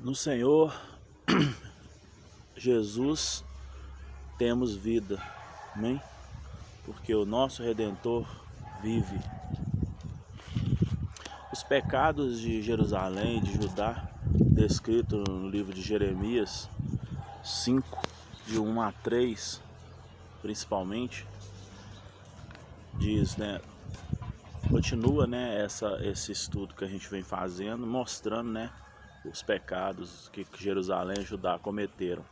No Senhor Jesus temos vida, amém? Porque o nosso Redentor vive. Os pecados de Jerusalém e de Judá, descrito no livro de Jeremias 5, de 1 a 3, principalmente, diz, continua, esse estudo que a gente vem fazendo, mostrando, os pecados que Jerusalém e Judá cometeram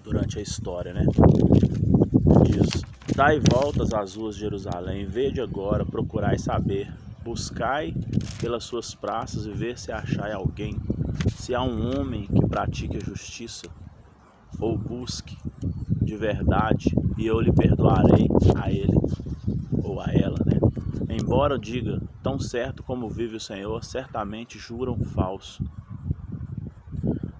durante a história, Diz: dai voltas às ruas de Jerusalém, vede agora, procurai saber, buscai pelas suas praças e ver se achai alguém, se há um homem que pratique a justiça, ou busque de verdade, e eu lhe perdoarei a ele ou a ela, Embora diga, tão certo como vive o Senhor, certamente juram falso.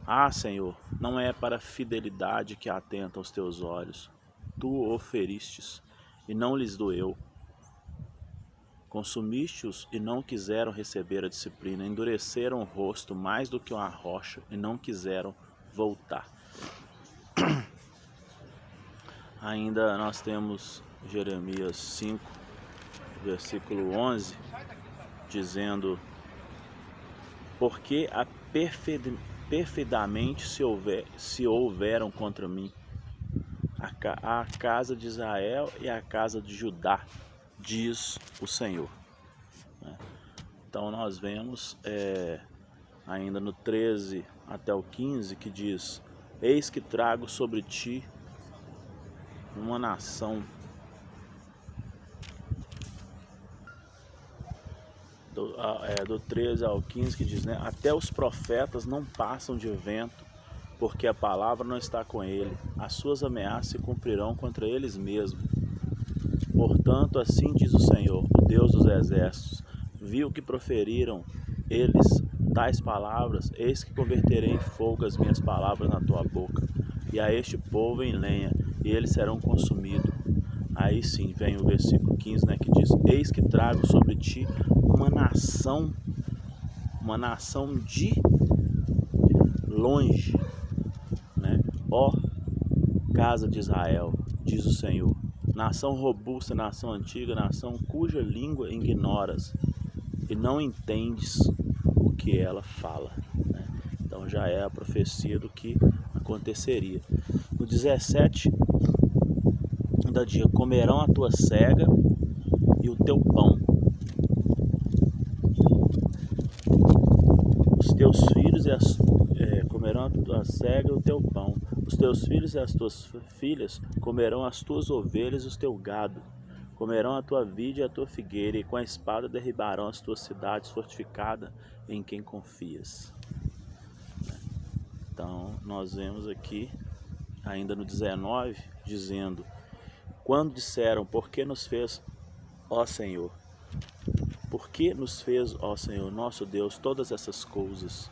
Ah, Senhor, não é para a fidelidade que atentam os teus olhos. Tu o feristes, e não lhes doeu. Consumiste-os e não quiseram receber a disciplina, endureceram o rosto mais do que uma rocha e não quiseram voltar. Ainda nós temos Jeremias 5, versículo 11, dizendo: porque perfidamente se houveram contra mim a casa de Israel e a casa de Judá, diz o Senhor. Então nós vemos ainda no 13 até o 15 que diz: eis que trago sobre ti uma nação do 13 ao 15 que diz, até os profetas não passam de vento, porque a palavra não está com ele, as suas ameaças se cumprirão contra eles mesmos. Portanto, assim diz o Senhor, o Deus dos exércitos: viu que proferiram eles tais palavras, eis que converterei em fogo as minhas palavras na tua boca, e a este povo em lenha, e eles serão consumidos. Aí sim vem o versículo 15, que diz: eis que trago sobre ti uma nação de longe, ó casa de Israel, diz o Senhor, nação robusta, nação antiga, nação cuja língua ignoras e não entendes o que ela fala. Então já é a profecia do que aconteceria. No 17, ainda diz: comerão a tua cega e o teu pão, os teus filhos comerão a tua cega e o teu pão, os teus filhos e as tuas filhas comerão as tuas ovelhas e o teu gado, comerão a tua vide e a tua figueira, e com a espada derribarão as tuas cidades fortificadas em quem confias. Então nós vemos aqui ainda no 19 dizendo: quando disseram, por que nos fez, ó Senhor? Por que nos fez, ó Senhor, nosso Deus, todas essas coisas?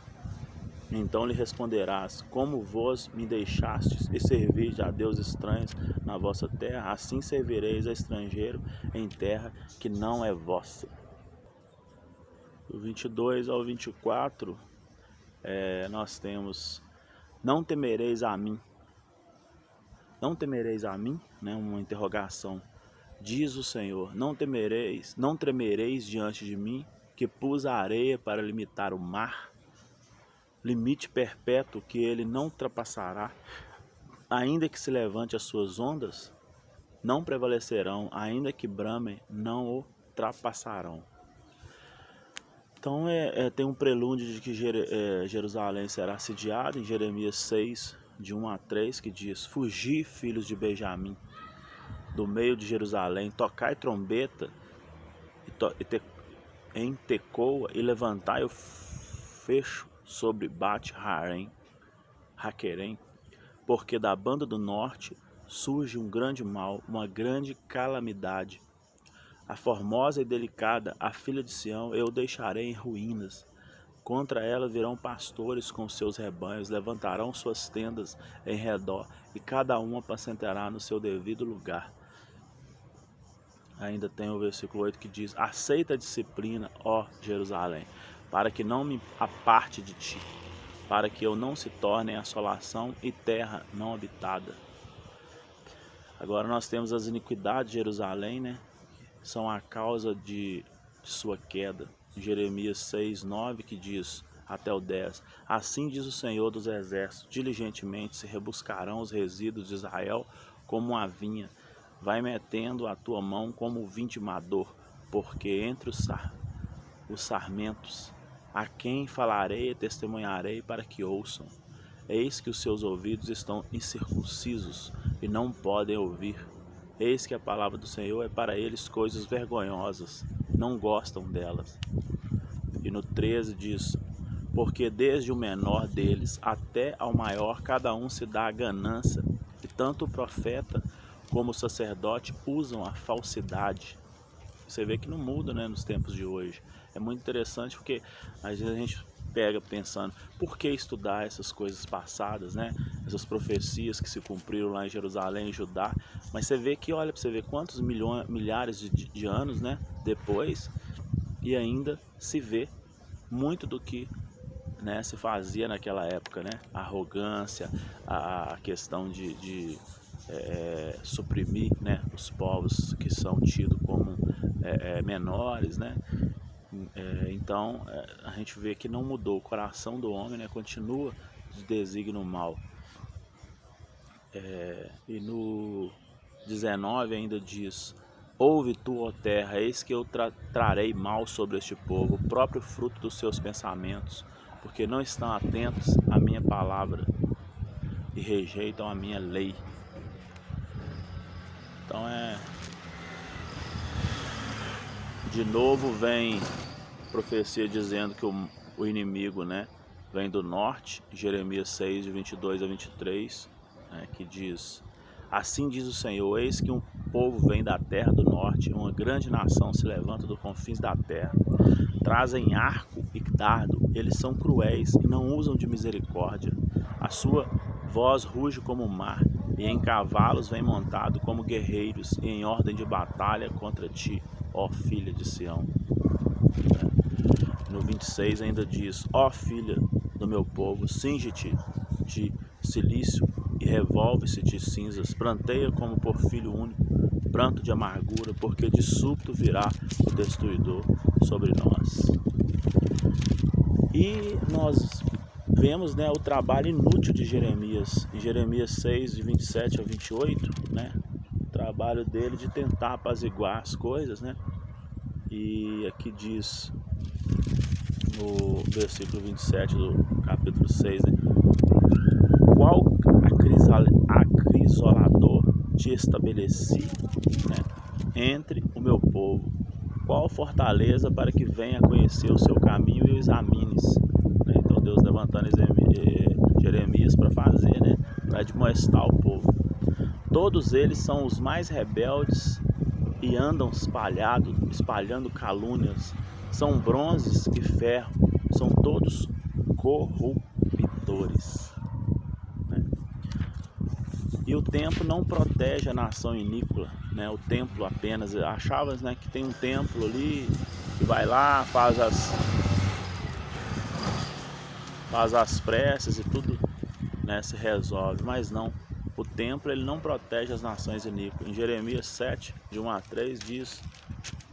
Então lhe responderás: como vós me deixastes e servis a deuses estranhos na vossa terra, assim servireis a estrangeiro em terra que não é vossa. Do 22 ao 24, nós temos: não temereis a mim. Não temereis a mim? Uma interrogação. Diz o Senhor: não tremereis diante de mim, que pus a areia para limitar o mar, limite perpétuo que ele não ultrapassará, ainda que se levante as suas ondas, não prevalecerão, ainda que bramem, não o ultrapassarão. Então tem um prelúdio de que Jerusalém será assediada em Jeremias 6, de 1 a 3, que diz: fugi, filhos de Benjamim, do meio de Jerusalém, tocai trombeta em Tecoa, e levantai o fecho sobre Bate-Haquerem, porque da banda do norte surge um grande mal, uma grande calamidade. A formosa e delicada, a filha de Sião, eu deixarei em ruínas. Contra ela virão pastores com seus rebanhos, levantarão suas tendas em redor, e cada um apacentará no seu devido lugar. Ainda tem o versículo 8 que diz: aceita a disciplina, ó Jerusalém, para que não me aparte de ti, para que eu não se torne assolação e terra não habitada. Agora nós temos as iniquidades de Jerusalém, né? São a causa de sua queda. Jeremias 6, 9, que diz até o 10: Assim diz o Senhor dos Exércitos, diligentemente se rebuscarão os resíduos de Israel como uma vinha, vai metendo a tua mão como o vindimador, porque entre os sarmentos, a quem falarei e testemunharei para que ouçam. Eis que os seus ouvidos estão incircuncisos e não podem ouvir. Eis que a palavra do Senhor é para eles coisas vergonhosas, não gostam delas. E no 13 diz: Porque desde o menor deles até ao maior, cada um se dá a ganância, e tanto o profeta como o sacerdote usam a falsidade. Você vê que não muda, né, nos tempos de hoje. É muito interessante porque às vezes a gente pega pensando, por que estudar essas coisas passadas, né? Essas profecias que se cumpriram lá em Jerusalém e Judá. Mas você vê que, olha, para você ver quantos milhares de anos, né, depois, e ainda se vê muito do que, né, se fazia naquela época, né? A arrogância, a questão de suprimir, né, os povos que são tidos como menores, né? Então a gente vê que não mudou, o coração do homem, né, continua de desígnio mal. E no 19 ainda diz: Ouve tu, ó terra, eis que eu trarei mal sobre este povo, o próprio fruto dos seus pensamentos, porque não estão atentos à minha palavra e rejeitam a minha lei. Então de novo vem profecia dizendo que o inimigo, né, vem do norte, Jeremias 6, de 22 a 23, né, que diz: Assim diz o Senhor, eis que um povo vem da terra do norte, uma grande nação se levanta dos confins da terra. Trazem arco e dardo, eles são cruéis e não usam de misericórdia. A sua voz ruge como o mar, e em cavalos vem montado como guerreiros, e em ordem de batalha contra ti, ó filha de Sião. No 26 ainda diz: Ó filha do meu povo, cinge-te de cilício e revolve-se de cinzas, pranteia como por filho único, pranto de amargura, porque de súbito virá o destruidor sobre nós. E nós vemos, né, o trabalho inútil de Jeremias, em Jeremias 6, de 27 a 28, né, o trabalho dele de tentar apaziguar as coisas, né, e aqui diz no versículo 27 do capítulo 6, né, qual acrisolador te estabeleci, né, entre o meu povo, qual fortaleza para que venha conhecer o seu caminho e o examines, né? Então Deus levantando Jeremias para fazer, né, para admoestar o povo. Todos eles são os mais rebeldes e andam espalhando calúnias, são bronzes e ferro, são todos corruptores, né? E o templo não protege a nação iníqua, né? O templo apenas, achava, né, que tem um templo ali, que vai lá, faz as preces e tudo, né, se resolve, mas não. O templo ele não protege as nações iníquas. Em Jeremias 7, de 1 a 3 diz: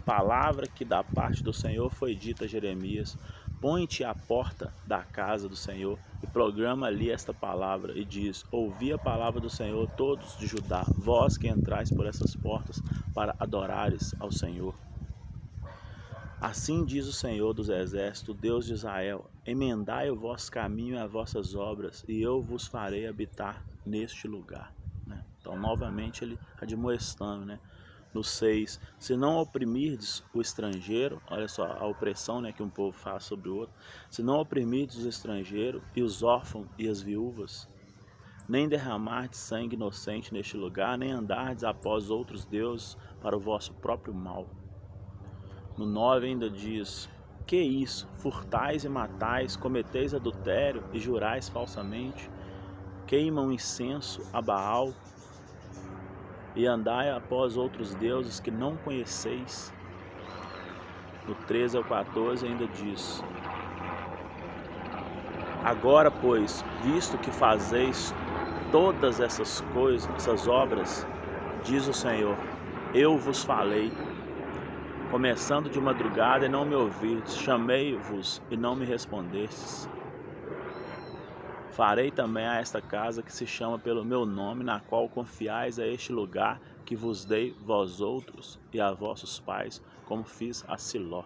Palavra que da parte do Senhor foi dita a Jeremias: Põe-te à porta da casa do Senhor e programa ali esta palavra e diz: Ouvi a palavra do Senhor, todos de Judá, vós que entrais por essas portas para adorares ao Senhor. Assim diz o Senhor dos Exércitos, Deus de Israel: Emendai o vosso caminho e as vossas obras, e eu vos farei habitar neste lugar, né? Então novamente ele admoestando, né? No 6, se não oprimirdes o estrangeiro, olha só a opressão, né, que um povo faz sobre o outro, se não oprimirdes o estrangeiro e os órfãos e as viúvas, nem derramardes sangue inocente neste lugar, nem andardes após outros deuses para o vosso próprio mal. No 9 ainda diz: Que isso? Furtais e matais, cometeis adultério e jurais falsamente, queimam incenso a Baal e andai após outros deuses que não conheceis. No 13 ao 14 ainda diz: Agora, pois, visto que fazeis todas essas coisas, essas obras, diz o Senhor, eu vos falei, começando de madrugada e não me ouvistes, chamei-vos e não me respondestes. Farei também a esta casa que se chama pelo meu nome, na qual confiais a este lugar que vos dei vós outros e a vossos pais, como fiz a Siló.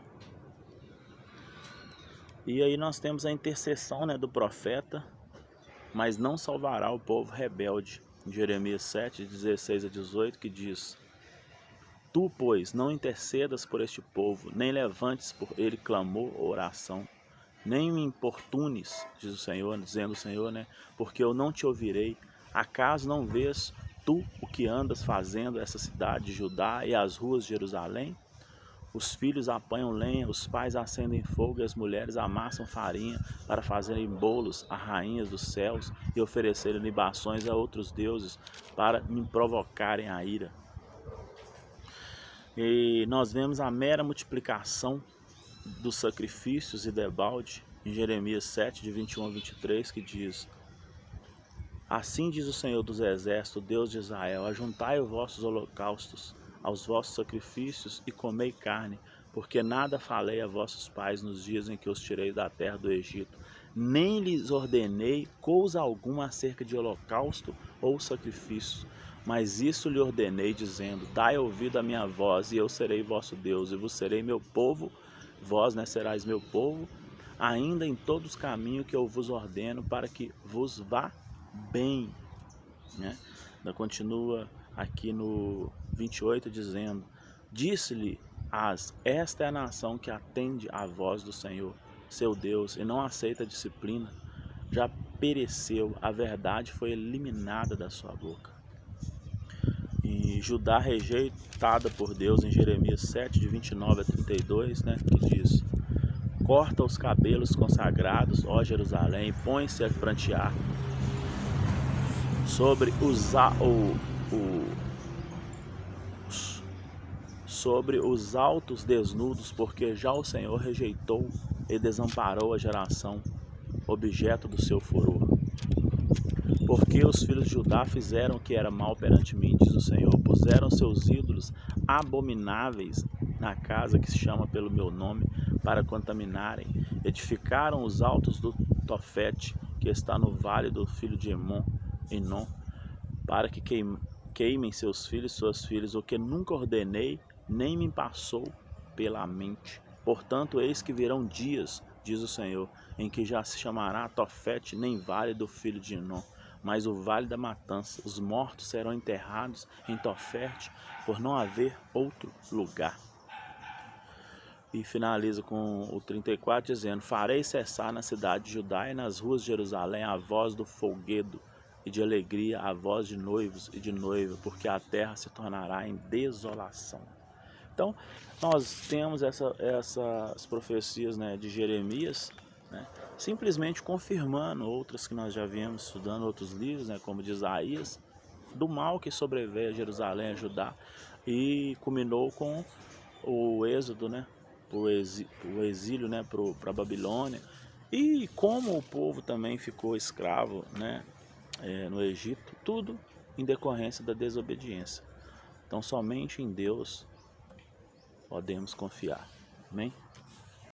E aí nós temos a intercessão, né, do profeta, mas não salvará o povo rebelde. Em Jeremias 7, 16 a 18, que diz: Tu, pois, não intercedas por este povo, nem levantes por ele clamor ou oração, nem me importunes, diz o Senhor, dizendo o Senhor, né? Porque eu não te ouvirei. Acaso não vês tu o que andas fazendo essa cidade de Judá e as ruas de Jerusalém? Os filhos apanham lenha, os pais acendem fogo e as mulheres amassam farinha para fazerem bolos a rainhas dos céus e oferecerem libações a outros deuses para me provocarem a ira. E nós vemos a mera multiplicação dos sacrifícios e debalde em Jeremias 7, de 21 a 23, que diz: Assim diz o Senhor dos Exércitos, Deus de Israel, ajuntai os vossos holocaustos aos vossos sacrifícios e comei carne, porque nada falei a vossos pais nos dias em que os tirei da terra do Egito, nem lhes ordenei coisa alguma acerca de holocausto ou sacrifício, mas isso lhe ordenei, dizendo, dai ouvido à minha voz, e eu serei vosso Deus, e vos serei meu povo, vós, né, serás meu povo, ainda em todos os caminhos que eu vos ordeno, para que vos vá bem, né? Ainda continua aqui no 28 dizendo, disse-lhe esta é a nação que atende à voz do Senhor, seu Deus, e não aceita a disciplina, já pereceu, a verdade foi eliminada da sua boca. E Judá rejeitada por Deus em Jeremias 7, de 29 a 32, né, que diz, corta os cabelos consagrados, ó Jerusalém, põe-se a prantear, sobre os altos desnudos, porque já o Senhor rejeitou e desamparou a geração, objeto do seu furor. Porque os filhos de Judá fizeram o que era mal perante mim, diz o Senhor, puseram seus ídolos abomináveis na casa que se chama pelo meu nome, para contaminarem, edificaram os altos do Tofete, que está no vale do filho de Enom, para que queimem seus filhos e suas filhas, o que nunca ordenei, nem me passou pela mente. Portanto, eis que virão dias, diz o Senhor, em que já se chamará Tofete, nem vale do filho de Enom, mas o vale da matança. Os mortos serão enterrados em Tofete, por não haver outro lugar. E finaliza com o 34, dizendo, farei cessar na cidade de Judá e nas ruas de Jerusalém a voz do folguedo, e de alegria a voz de noivos e de noiva, porque a terra se tornará em desolação. Então, nós temos essas profecias, né, de Jeremias, né, simplesmente confirmando outras que nós já viemos estudando, outros livros, né, como de Isaías, do mal que sobreveio a Jerusalém, a Judá, e culminou com o êxodo, né, o exílio, né, para a Babilônia, e como o povo também ficou escravo, né, no Egito, tudo em decorrência da desobediência. Então somente em Deus podemos confiar. Amém?